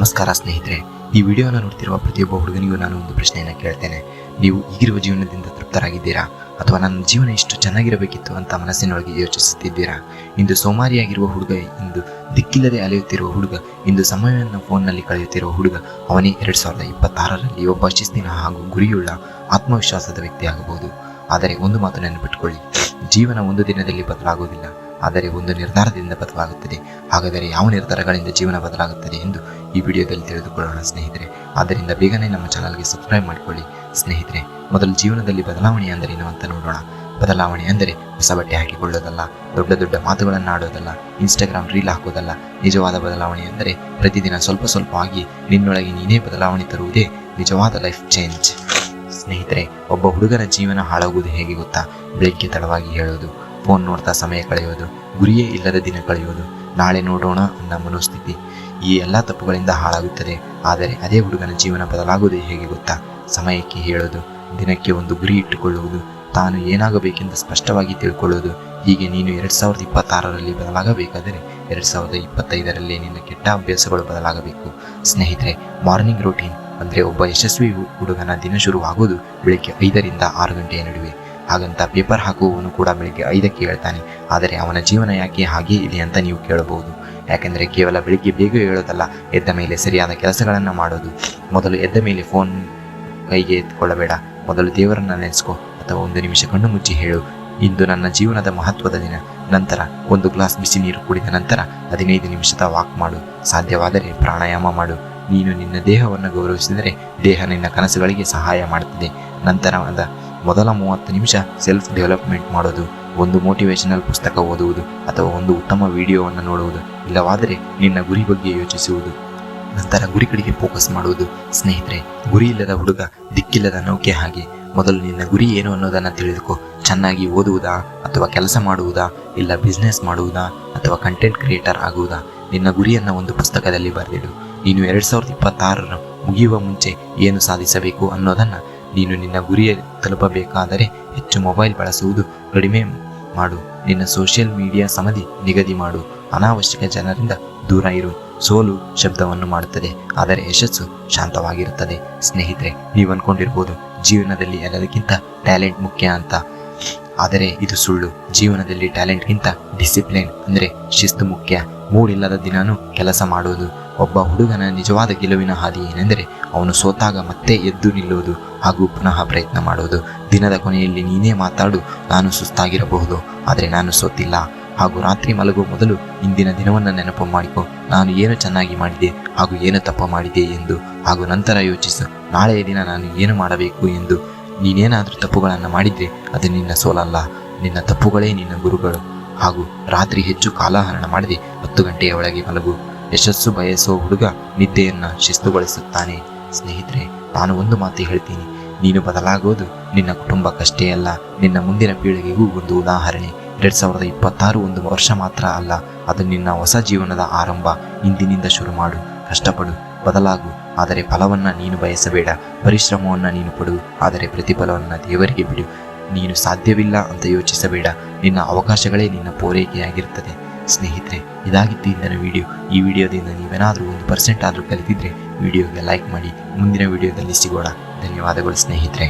ನಮಸ್ಕಾರ ಸ್ನೇಹಿತರೆ, ಈ ವಿಡಿಯೋನ ನೋಡ್ತಿರುವ ಪ್ರತಿಯೊಬ್ಬ ಹುಡುಗನಿಗೂ ನಾನು ಒಂದು ಪ್ರಶ್ನೆಯನ್ನು ಕೇಳ್ತೇನೆ. ನೀವು ಈಗಿರುವ ಜೀವನದಿಂದ ತೃಪ್ತರಾಗಿದ್ದೀರಾ ಅಥವಾ ನನ್ನ ಜೀವನ ಇಷ್ಟು ಚೆನ್ನಾಗಿರಬೇಕಿತ್ತು ಅಂತ ಮನಸ್ಸಿನೊಳಗೆ ಯೋಚಿಸುತ್ತಿದ್ದೀರಾ? ಇಂದು ಸೋಮಾರಿಯಾಗಿರುವ ಹುಡುಗ, ಇಂದು ದಿಕ್ಕಿಲ್ಲದೆ ಅಲೆಯುತ್ತಿರುವ ಹುಡುಗ, ಇಂದು ಸಮಯವನ್ನು ಫೋನ್ನಲ್ಲಿ ಕಳೆಯುತ್ತಿರುವ ಹುಡುಗ, ಅವನೇ 2026ರಲ್ಲಿ ಒಬ್ಬ ಶಿಸ್ತಿನ ಹಾಗೂ ಗುರಿಯುಳ್ಳ ಆತ್ಮವಿಶ್ವಾಸದ ವ್ಯಕ್ತಿಯಾಗಬಹುದು. ಆದರೆ ಒಂದು ಮಾತು ನೆನಪಿಟ್ಟುಕೊಳ್ಳಿ, ಜೀವನ ಒಂದು ದಿನದಲ್ಲಿ ಬದಲಾಗುವುದಿಲ್ಲ, ಆದರೆ ಒಂದು ನಿರ್ಧಾರದಿಂದ ಬದಲಾಗುತ್ತದೆ. ಹಾಗಾದರೆ ಯಾವ ನಿರ್ಧಾರಗಳಿಂದ ಜೀವನ ಬದಲಾಗುತ್ತದೆ ಎಂದು ಈ ವಿಡಿಯೋದಲ್ಲಿ ತಿಳಿದುಕೊಳ್ಳೋಣ ಸ್ನೇಹಿತರೆ. ಆದ್ದರಿಂದ ಬೇಗನೆ ನಮ್ಮ ಚಾನಲ್ಗೆ ಸಬ್ಸ್ಕ್ರೈಬ್ ಮಾಡಿಕೊಳ್ಳಿ ಸ್ನೇಹಿತರೆ. ಮೊದಲು ಜೀವನದಲ್ಲಿ ಬದಲಾವಣೆ ಎಂದರೇನು ಅಂತ ನೋಡೋಣ. ಬದಲಾವಣೆ ಅಂದರೆ ಹೊಸ ಬಟ್ಟೆ ಹಾಕಿಕೊಳ್ಳೋದಲ್ಲ, ದೊಡ್ಡ ದೊಡ್ಡ ಮಾತುಗಳನ್ನು ಆಡೋದಲ್ಲ, ಇನ್ಸ್ಟಾಗ್ರಾಮ್ ರೀಲ್ ಹಾಕೋದಲ್ಲ. ನಿಜವಾದ ಬದಲಾವಣೆ ಅಂದರೆ ಪ್ರತಿದಿನ ಸ್ವಲ್ಪ ಸ್ವಲ್ಪ ಆಗಿ ನಿನ್ನೊಳಗೆ ನೀನೇ ಬದಲಾವಣೆ ತರುವುದೇ ನಿಜವಾದ ಲೈಫ್ ಚೇಂಜ್. ಸ್ನೇಹಿತರೆ, ಒಬ್ಬ ಹುಡುಗನ ಜೀವನ ಹಾಳಾಗುವುದು ಹೇಗೆ ಗೊತ್ತಾ? ಬೆಳಗ್ಗೆ ತಡವಾಗಿ ಹೇಳೋದು, ಫೋನ್ ನೋಡ್ತಾ ಸಮಯ ಕಳೆಯೋದು, ಗುರಿಯೇ ಇಲ್ಲದ ದಿನ ಕಳೆಯೋದು, ನಾಳೆ ನೋಡೋಣ ಅನ್ನೋ ಮನೋಸ್ಥಿತಿ, ಈ ಎಲ್ಲ ತಪ್ಪುಗಳಿಂದ ಹಾಳಾಗುತ್ತದೆ. ಆದರೆ ಅದೇ ಹುಡುಗನ ಜೀವನ ಬದಲಾಗುವುದು ಹೇಗೆ ಗೊತ್ತಾ? ಸಮಯಕ್ಕೆ ಹೇಳೋದು, ದಿನಕ್ಕೆ ಒಂದು ಗುರಿ ಇಟ್ಟುಕೊಳ್ಳುವುದು, ತಾನು ಏನಾಗಬೇಕೆಂದು ಸ್ಪಷ್ಟವಾಗಿ ತಿಳ್ಕೊಳ್ಳೋದು. ಹೀಗೆ ನೀನು 2026ರಲ್ಲಿ ಬದಲಾಗಬೇಕಾದರೆ 2025ರಲ್ಲಿ ನಿನ್ನ ಕೆಟ್ಟ ಅಭ್ಯಾಸಗಳು ಬದಲಾಗಬೇಕು. ಸ್ನೇಹಿತರೆ, ಮಾರ್ನಿಂಗ್ ರೂಟೀನ್ ಅಂದರೆ ಒಬ್ಬ ಯಶಸ್ವಿ ಹುಡುಗನ ದಿನ ಶುರುವಾಗುವುದು ಬೆಳಗ್ಗೆ 5ರಿಂದ 6 ಗಂಟೆಯ ನಡುವೆ. ಹಾಗಂತ ಪೇಪರ್ ಹಾಕುವವನು ಕೂಡ ಬೆಳಗ್ಗೆ 5ಕ್ಕೆ ಹೇಳ್ತಾನೆ. ಆದರೆ ಅವನ ಜೀವನ ಯಾಕೆ ಹಾಗೇ ಇದೆ ಅಂತ ನೀವು ಕೇಳಬಹುದು. ಯಾಕೆಂದರೆ ಕೇವಲ ಬೆಳಿಗ್ಗೆ ಬೇಗ ಹೇಳೋದಲ್ಲ, ಎದ್ದ ಮೇಲೆ ಸರಿಯಾದ ಕೆಲಸಗಳನ್ನು ಮಾಡೋದು. ಮೊದಲು ಎದ್ದ ಮೇಲೆ ಫೋನ್ ಕೈಗೆ ಎತ್ಕೊಳ್ಳಬೇಡ. ಮೊದಲು ದೇವರನ್ನು ನೆನೆಸ್ಕೊ ಅಥವಾ 1 ನಿಮಿಷ ಕಣ್ಣು ಮುಚ್ಚಿ ಹೇಳು, ಇಂದು ನನ್ನ ಜೀವನದ ಮಹತ್ವದ ದಿನ. ನಂತರ 1 ಗ್ಲಾಸ್ ಬಿಸಿ ನೀರು ಕುಡಿದ ನಂತರ 15 ನಿಮಿಷದ ವಾಕ್ ಮಾಡು. ಸಾಧ್ಯವಾದರೆ ಪ್ರಾಣಾಯಾಮ ಮಾಡು. ನೀನು ನಿನ್ನ ದೇಹವನ್ನು ಗೌರವಿಸಿದರೆ ದೇಹ ನಿನ್ನ ಕನಸುಗಳಿಗೆ ಸಹಾಯ ಮಾಡುತ್ತದೆ. ನಂತರ ಮೊದಲ 30 ನಿಮಿಷ ಸೆಲ್ಫ್ ಡೆವಲಪ್ಮೆಂಟ್ ಮಾಡೋದು, ಒಂದು ಮೋಟಿವೇಶನಲ್ ಪುಸ್ತಕ ಓದುವುದು ಅಥವಾ ಒಂದು ಉತ್ತಮ ವಿಡಿಯೋವನ್ನು ನೋಡುವುದು. ಇಲ್ಲವಾದರೆ ನಿನ್ನ ಗುರಿ ಬಗ್ಗೆ ಯೋಚಿಸುವುದು. ನಂತರ ಗುರಿ ಕಡೆಗೆ ಫೋಕಸ್ ಮಾಡುವುದು. ಸ್ನೇಹಿತರೆ, ಗುರಿ ಇಲ್ಲದ ಹುಡುಗ ದಿಕ್ಕಿಲ್ಲದ ನೌಕೆ ಹಾಗೆ. ಮೊದಲು ನಿನ್ನ ಗುರಿ ಏನು ಅನ್ನೋದನ್ನು ತಿಳಿದುಕೋ. ಚೆನ್ನಾಗಿ ಓದುವುದಾ ಅಥವಾ ಕೆಲಸ ಮಾಡುವುದಾ, ಇಲ್ಲ ಬಿಸ್ನೆಸ್ ಮಾಡುವುದಾ ಅಥವಾ ಕಂಟೆಂಟ್ ಕ್ರಿಯೇಟರ್ ಆಗುವುದಾ? ನಿನ್ನ ಗುರಿಯನ್ನು ಒಂದು ಪುಸ್ತಕದಲ್ಲಿ ಬರೆದಿಡು. ನೀನು 2026 ಮುಗಿಯುವ ಮುಂಚೆ ಏನು ಸಾಧಿಸಬೇಕು ಅನ್ನೋದನ್ನು ನೀನು ನಿನ್ನ ಗುರಿಯ ತಲುಪಬೇಕಾದರೆ ಹೆಚ್ಚು ಮೊಬೈಲ್ ಬಳಸುವುದು ಕಡಿಮೆ ಮಾಡು. ನಿನ್ನ ಸೋಷಿಯಲ್ ಮೀಡಿಯಾ ಸಮಧಿ ನಿಗದಿ ಮಾಡು. ಅನಾವಶ್ಯಕ ಜನರಿಂದ ದೂರ ಇರು. ಸೋಲು ಶಬ್ದವನ್ನು ಮಾಡುತ್ತದೆ, ಆದರೆ ಯಶಸ್ಸು ಶಾಂತವಾಗಿರುತ್ತದೆ. ಸ್ನೇಹಿತರೆ, ನೀವು ಅಂದ್ಕೊಂಡಿರ್ಬೋದು ಜೀವನದಲ್ಲಿ ಎಲ್ಲದಕ್ಕಿಂತ ಟ್ಯಾಲೆಂಟ್ ಮುಖ್ಯ ಅಂತ. ಆದರೆ ಇದು ಸುಳ್ಳು. ಜೀವನದಲ್ಲಿ ಟ್ಯಾಲೆಂಟ್ಗಿಂತ ಡಿಸಿಪ್ಲಿನ್ ಅಂದರೆ ಶಿಸ್ತು ಮುಖ್ಯ. ಮೂಡಿಲ್ಲದ ದಿನಾನೂ ಕೆಲಸ ಮಾಡುವುದು. ಒಬ್ಬ ಹುಡುಗನ ನಿಜವಾದ ಗೆಲುವಿನ ಹಾದಿ ಏನೆಂದರೆ ಅವನು ಸೋತಾಗ ಮತ್ತೆ ಎದ್ದು ನಿಲ್ಲುವುದು ಹಾಗೂ ಪುನಃ ಪ್ರಯತ್ನ ಮಾಡುವುದು. ದಿನದ ಕೊನೆಯಲ್ಲಿ ನೀನೇ ಮಾತಾಡು, ನಾನು ಸುಸ್ತಾಗಿರಬಹುದು ಆದರೆ ನಾನು ಸೋತಿಲ್ಲ. ಹಾಗೂ ರಾತ್ರಿ ಮಲಗುವ ಮೊದಲು ಇಂದಿನ ದಿನವನ್ನು ನೆನಪು ಮಾಡಿಕೊ. ನಾನು ಏನು ಚೆನ್ನಾಗಿ ಮಾಡಿದೆ ಹಾಗೂ ಏನು ತಪ್ಪು ಮಾಡಿದೆ ಎಂದು. ಹಾಗೂ ನಂತರ ಯೋಚಿಸು, ನಾಳೆಯ ದಿನ ನಾನು ಏನು ಮಾಡಬೇಕು ಎಂದು. ನೀನೇನಾದರೂ ತಪ್ಪುಗಳನ್ನು ಮಾಡಿದರೆ ಅದು ನಿನ್ನ ಸೋಲಲ್ಲ, ನಿನ್ನ ತಪ್ಪುಗಳೇ ನಿನ್ನ ಗುರುಗಳು. ಹಾಗೂ ರಾತ್ರಿ ಹೆಚ್ಚು ಕಾಲಹರಣ ಮಾಡದೆ 10 ಗಂಟೆಯ ಒಳಗೆ ಮಲಗು. ಯಶಸ್ಸು ಬಯಸೋ ಹುಡುಗ ನಿದ್ದೆಯನ್ನು ಶಿಸ್ತುಗೊಳಿಸುತ್ತಾನೆ. ಸ್ನೇಹಿತರೆ, ನಾನು ಒಂದು ಮಾತು ಹೇಳ್ತೀನಿ, ನೀನು ಬದಲಾಗೋದು ನಿನ್ನ ಕುಟುಂಬಕ್ಕಷ್ಟೇ ಅಲ್ಲ, ನಿನ್ನ ಮುಂದಿನ ಪೀಳಿಗೆಗೂ ಒಂದು ಉದಾಹರಣೆ. 2026 ಒಂದು ವರ್ಷ ಮಾತ್ರ ಅಲ್ಲ, ಅದು ನಿನ್ನ ಹೊಸ ಜೀವನದ ಆರಂಭ. ಇಂದಿನಿಂದ ಶುರು ಮಾಡು, ಕಷ್ಟಪಡು, ಬದಲಾಗು. ಆದರೆ ಫಲವನ್ನು ನೀನು ಬಯಸಬೇಡ. ಪರಿಶ್ರಮವನ್ನು ನೀನು ಪಡು, ಆದರೆ ಪ್ರತಿಫಲವನ್ನು ದೇವರಿಗೆ ಬಿಡು. ನೀನು ಸಾಧ್ಯವಿಲ್ಲ ಅಂತ ಯೋಚಿಸಬೇಡ. ನಿನ್ನ ಅವಕಾಶಗಳೇ ನಿನ್ನ ಪೂರೈಕೆಯಾಗಿರುತ್ತದೆ. ಸ್ನೇಹಿತರೆ, ಇದಾಗಿತ್ತು ಇಂದಿನ ವಿಡಿಯೋ. ಈ ವಿಡಿಯೋದಿಂದ ನೀವೇನಾದರೂ 1% ಆದರೂ ಕಲಿತಿದ್ರೆ ವಿಡಿಯೋಗೆ ಲೈಕ್ ಮಾಡಿ. ಮುಂದಿನ ವಿಡಿಯೋದಲ್ಲಿ ಸಿಗೋಣ. ಧನ್ಯವಾದಗಳು ಸ್ನೇಹಿತರೆ.